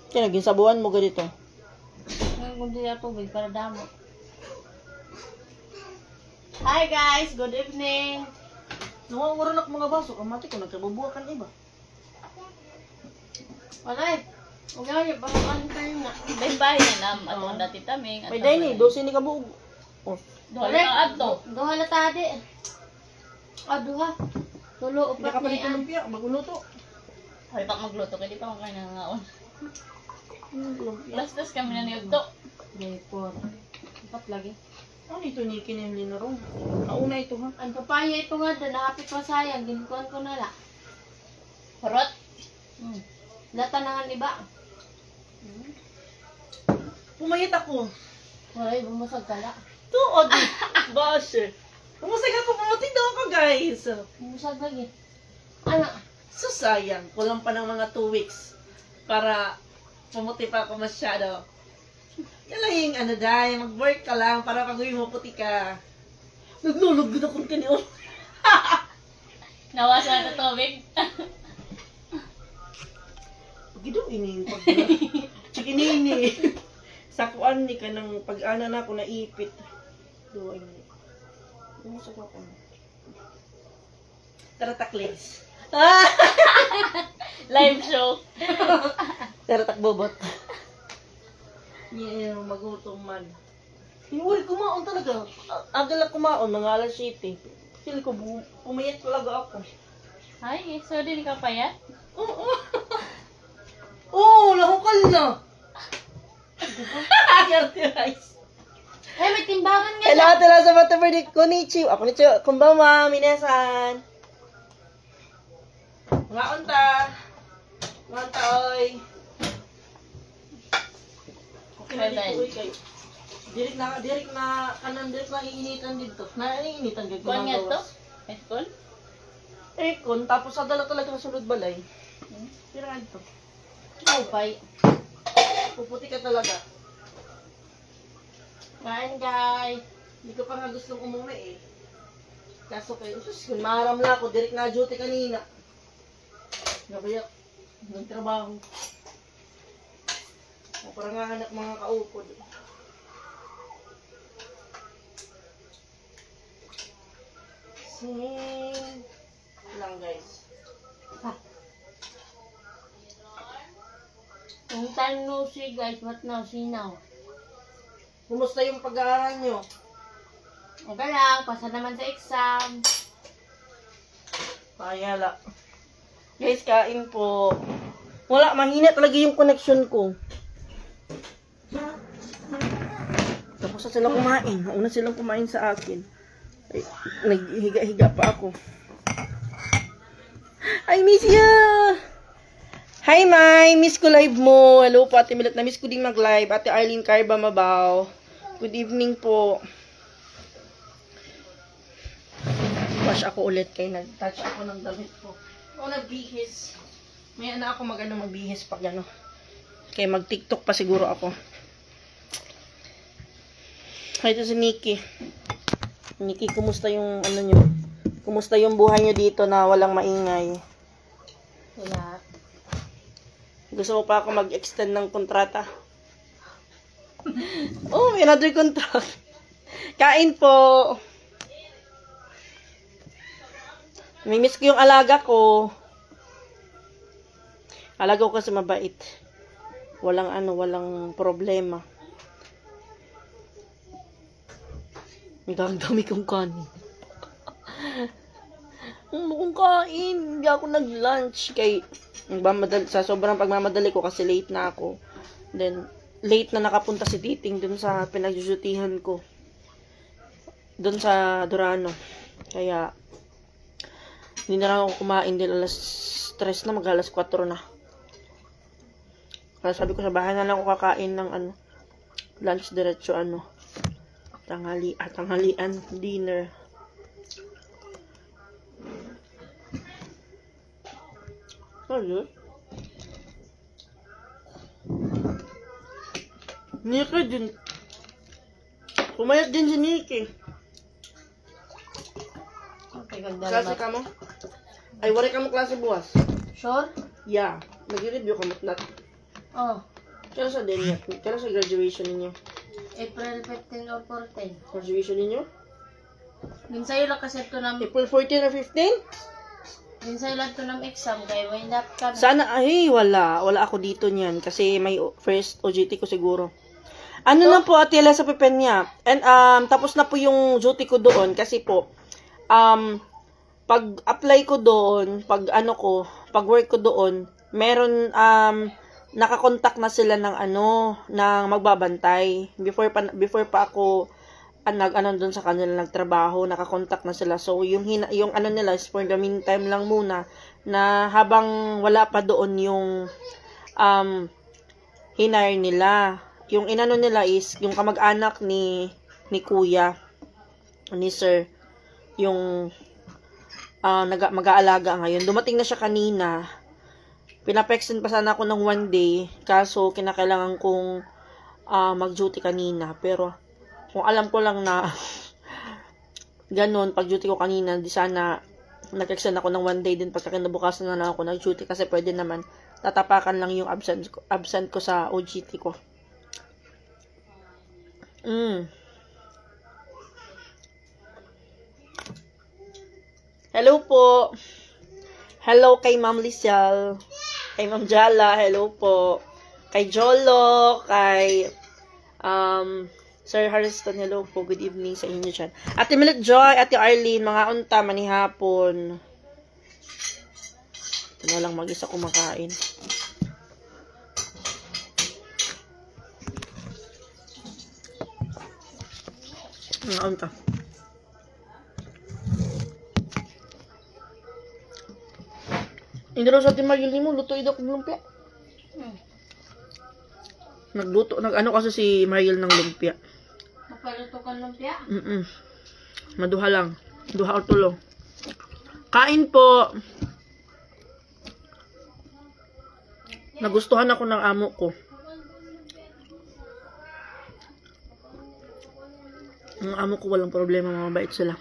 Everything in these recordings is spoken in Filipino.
Kaya naging mo ganito. Nagkundi na tubig para damo. Hi guys, good evening. Nanganguran ako mga baso. Kamati ko, nagkabubuhakan iba. Walay. Huwag nga, baka kayo na. Bahay na nam. At ang dati taming. May dahil ni, 12 ni kabuog. Oh. Duha na ato. Duha na tadi. Duha. Tulo, Hindi upat ka pa ni dito lumpia, maguluto. Hari pa magluto, kaya di pa makain na ngaon. Lastas kami na niyagto. Report. Upat lagi. Ano ito ni kinimli na ron? Nauna ito ha? Ang papaya ito nga doon, nakapit pa sayang. Ginikuhan ko na la. Harot? Lata na nga iba. Pumayit ako. Waray, bumasag ka la. Tuod. Basher. Pumasag ako, pumatid ako guys. Bumasag lagi. Ano? So sayang, kulang pa ng mga 2 weeks para pumuti pa ako masyado. Kailangan ano dahil, mag-work ka lang para pag uwi mo puti ka. Naglulugod akong kanyo. Nawasa na tubig. Gido ini pag chikinini. Sakuan ni ka ng pag-ana na ako naipit. Do ini. Umusag ako. Tarataklis. Live show. Taratak bobot. Yeah, magutom man. Iwari kumaon talaga. Agal lang kumaon, mga alas 7. Feel ko, pumayat talaga ako. Ay, so din ka pa yan? Oo. Oo, lahukal na. Yarte rice. Ay, may timbangan nga. Hello, tala sa mata birthday. Konnichiwa. Konnichiwa. Konbanwa, minasan. Mga unta. Mga unta, oy. Okay na dito, oy, kay. Direk na, kanan, direk na iinitan dito. Naiinitan dito. Kuan nga to? Aircon? Aircon, tapos sadala talaga sa sulod balay. Tira ito. Kaupay. Puputi ka talaga. Kain guys. Hindi ko pa nga gustong umuwi eh. Kaso kayo, sus, kung maharam na ako, direct na duty kanina. Nabayak, nagtrabaho. O, parang nga anak mga kaupod. Sing lang guys. Long time no see guys, what now? See now. Kumusta yung pag-aaral nyo? Okay lang, pasa naman sa exam. Payala. Guys, kain po. Wala, mahina talaga yung connection ko. Tapos na sila kumain. Una silang kumain sa akin. Ay, naghiga-higa pa ako. I miss you! Hi, Mai! Miss ko live mo. Hello po, Ate Milat. Na-miss ko din mag-live. Ate Arlene Carba Mabaw. Good evening po. Wash ako ulit kay nag-touch ako ng damit ko. O, nagbihis. May ako magbihis pag ano. Kaya mag-tiktok pa siguro ako. Hi, ito si Nikki. Nikki, kumusta yung ano nyo? Kumusta yung buhay nyo dito na walang maingay? Wala. Gusto mo pa ako mag-extend ng kontrata? Oh, may another contract. Kain po. May miss ko yung alaga ko. Alaga ko kasi mabait. Walang problema. Ang dami kong kanin. Kung kain, hindi ako nag-lunch kay sa sobrang pagmamadali ko kasi late na ako. Then late na nakapunta si Titing dun sa pinagsusutihan ko. Dun sa Durano. Kaya hindi na lang ako kumain din alas 3 na, mag-alas 4 na. Kaya sabi ko sa bahay na lang ako kakain ng lunch diretso tanghalian, dinner. Ano? Nika din. Pumayat din si Nikki. Okay, Klase ka mo? Ay, wari ka mo klase buwas. Sure? Yeah. Nag-review ka matlat. Oh. Kailan sa din niya? Kailan sa graduation ninyo? April 15 or 14. Graduation ninyo? Minsayo lang kasi ito ng... April 14 or 15? Minsayo lang ito ng exam kaya wind up kami. Sana, ay, wala. Wala ako dito niyan. Kasi may first OJT ko siguro. Ano lang po, Ate Ella, sa Pipenya. And, tapos na po yung duty ko doon. Kasi po, pag apply ko doon, pag work ko doon, meron, nakakontak na sila ng ng magbabantay. Before pa ako, doon sa kanila nagtrabaho, nakakontak na sila. So, yung nila is for the meantime lang muna, na habang wala pa doon yung, hinire nila. Yung nila is, yung kamag-anak ni kuya, ni sir, yung, mag-aalaga ngayon. Dumating na siya kanina. Pinapexten pa sana ako ng 1 day, kaso kinakailangan kong mag-duty kanina. Pero, kung alam ko lang na ganun, pag-duty ko kanina, di sana nag-extend ako ng 1 day din pagka kinabukasan na lang ako nag-duty kasi pwede naman tatapakan lang yung absent ko sa OJT ko. Hello po. Hello kay Ma'am Lizelle. Kay Ma'am Jala. Hello po. Kay Jolo. Kay Sir Harrison. Hello po. Good evening sa inyo dyan. Ate Millet Joy. Ate Arlene. Mga unta. Manihapon. Ito na lang mag-isa kumakain. Mga unta. Hindi raw sa Ate Maril mo, luto ito kong lumpia. Kasi si Maril ng lumpia. Mapaluto ka lumpia? Maduha lang. Duha o tulo. Kain po. Nagustuhan ako ng amo ko. Ang amo ko walang problema, mabait sila.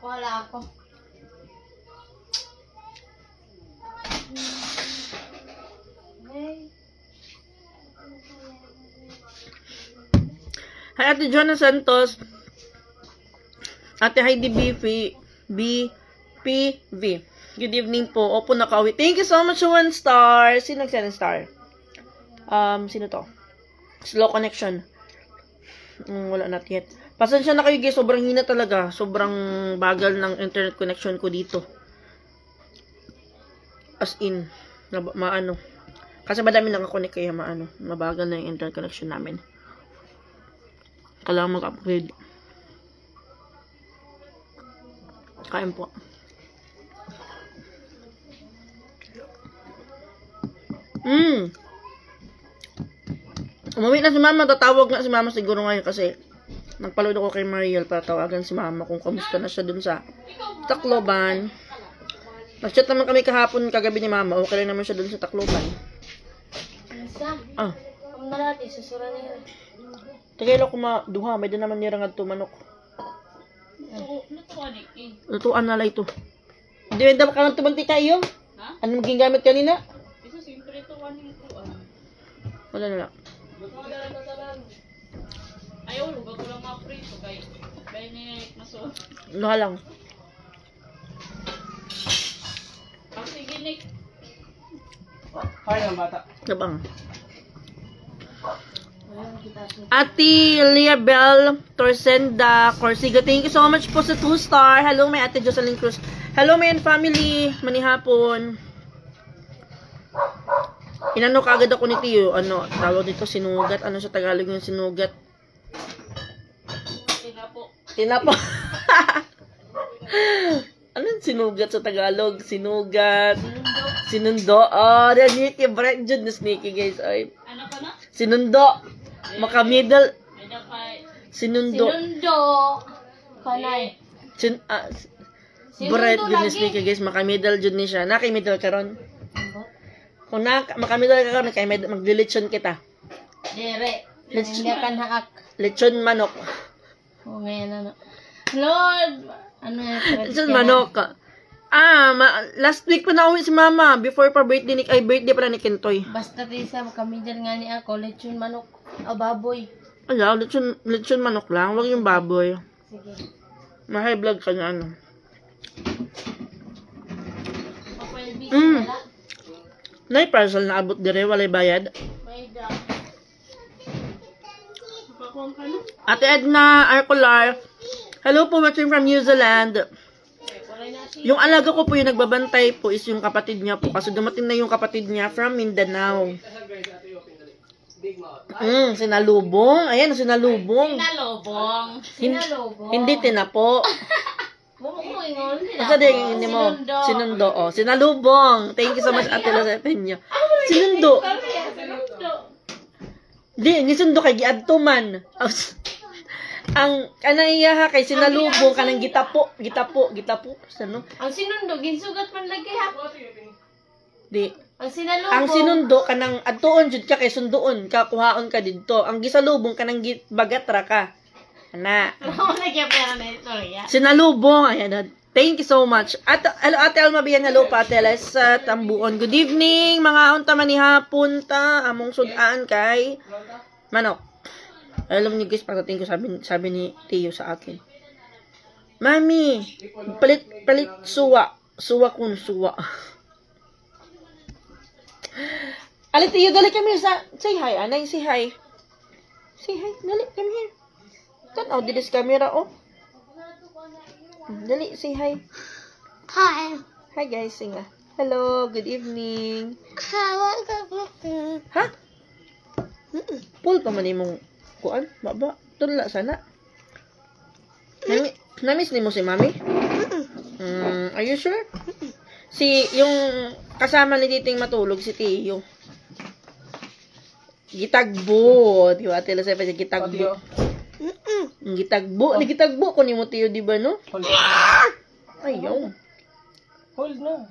Wala ako. Hi, Ate Jonah Santos. Ate Heidi BPV. Good evening po. Opo, nakauwi. Thank you so much, 1 star. Sino nag-send star? Sino to? Slow connection. Wala, not yet. Pasensya na kayo guys, sobrang hina talaga. Sobrang bagal ng internet connection ko dito. As in, maano. Kasi madami nakakonect kaya mabagal na yung internet connection namin. Kailangan mag-upgrade. Kain po. Umuwi na si mama, tatawag na si mama siguro ngayon kasi nagpaload ako kay Mariel para tawagan si mama kung kamusta na siya dun sa Tacloban. Nag-chat naman kami kahapon kagabi ni mama. Okay lang naman siya dun sa Tacloban. Kung natin, susura niya. Tagay ko duha. May din naman nira nga ito manok. Lutuan na lang ito. Hindi ba ka lang tumanti kayo? Ha? Ano maging gamit kanina? Isa siyempre ito lutuan. Wala na lang. Ayaw, lugar ko lang ma-prito kay maso. Luha lang. Sige, Nick. Kaya ng bata. Labang. Ate Liabel Torsenda Corsiga, thank you so much po sa 2 star. Hello, may Ate Jocelyn Cruz. Hello, may family. Manihapon. Inano kagad ako ni Tiyo. Tawag dito, sinugat. Ano sa Tagalog yung sinugat? Tinapo. Anong sinugat sa Tagalog? Sinugat. Sinundo. Oh, yan yung bright dyan na sneaky guys. Ay. Ano ka na? Sinundo. Maka-middle. Sinundo. Sinundo. Kanay. Bright dyan na sneaky guys. Maka-middle dyan ni siya. Naki-middle ka ron? Kung makamidol ka kami, kaya maglilitsyon kita. Dire. Hindi ka naak. Lechon manok. O ngayon ano. Lord! Ano yan? Lechon manok. Last week pa na uwi si mama. Before pa birthday pala ni Kintoy. Basta Tisa, makamidal nga ni ako. Lechon manok. O baboy. Ala, lechon manok lang. Huwag yung baboy. Sige. Ma-high blood ka na ano. Papalbis Mm. wala. Nay parcel na abot dire, walay bayad. May da. Papakuhan ka na? Ate Edna Arcolar. Hello po, watching from New Zealand. Walay na siya. Yung alaga ko po yung nagbabantay po is yung kapatid niya po. Kasi dumating na yung kapatid niya from Mindanao. Sinalubong. Ayan, sinalubong. Sinalobong. Sinalobong. Hindi tinapo. Bumukuingon. Basta din, hindi mo. Sinundo. Oh, sinalubong. Thank you so much, Ate Losepeño. Sinundo. Sinundo. Di, nisundo kay giadto man. Ang kanaiya ha kay sinalubong kanang gitapo. Ano? Ang sinundo, ginsugat man lagi ha. Di. Ang sinalubong. Ang sinundo kanang adtuon jud ka kay sunduon ka kuhaon ka didto. Ang gisalubong kanang bagatra ka. Ana. Ano lagi pera na ito ya? Sinalubong ayan. Thank you so much. Ate Alma Bian, hello pa Ate Les sa Tambuon. Good evening mga unta man ni hapon ta among sudaan kay manok. Alam niyo guys, pagdating ko sabi ni Tio sa akin. Mami, palit suwa. Suwa kun suwa. Ali Tio, dali kami say hi, anay, say hi. Say hi, dali, come here. Tanaw, dilis camera, oh. Dali, say hi. Hi. Hi guys, singa. Hello, good evening. Ha? Pull pa man imong kuan, baba. Tula sana. Namiss ni mo si Mami? Are you sure? Yung kasama ni Titing matulog, si Tiyo. Gitagbo. Di ba? Tila sa gitagbo. Gitagbo ko ni mo Tiyo, di ba, no? Ayaw. Hold na.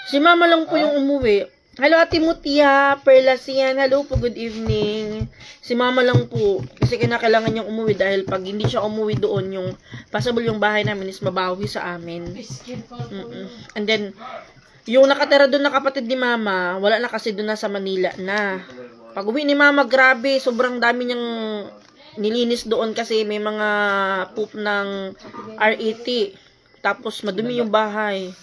Si Mama lang po yung umuwi. Hello, Ate Mutia, Perlasian. Hello po, good evening. Si Mama lang po. Kasi kinakailangan niyang umuwi dahil pag hindi siya umuwi doon, yung possible yung bahay namin is mabawi sa amin. And then, yung nakatira doon na kapatid ni Mama, wala na kasi doon na sa Manila na. Pag uwi ni Mama, grabe, sobrang dami niyang nilinis doon kasi may mga poop ng RET. Tapos, madumi yung bahay.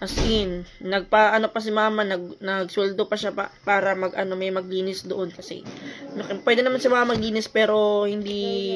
As in, ano pa si Mama, nagsweldo pa siya para may maglinis doon kasi pwede naman si Mama maglinis pero hindi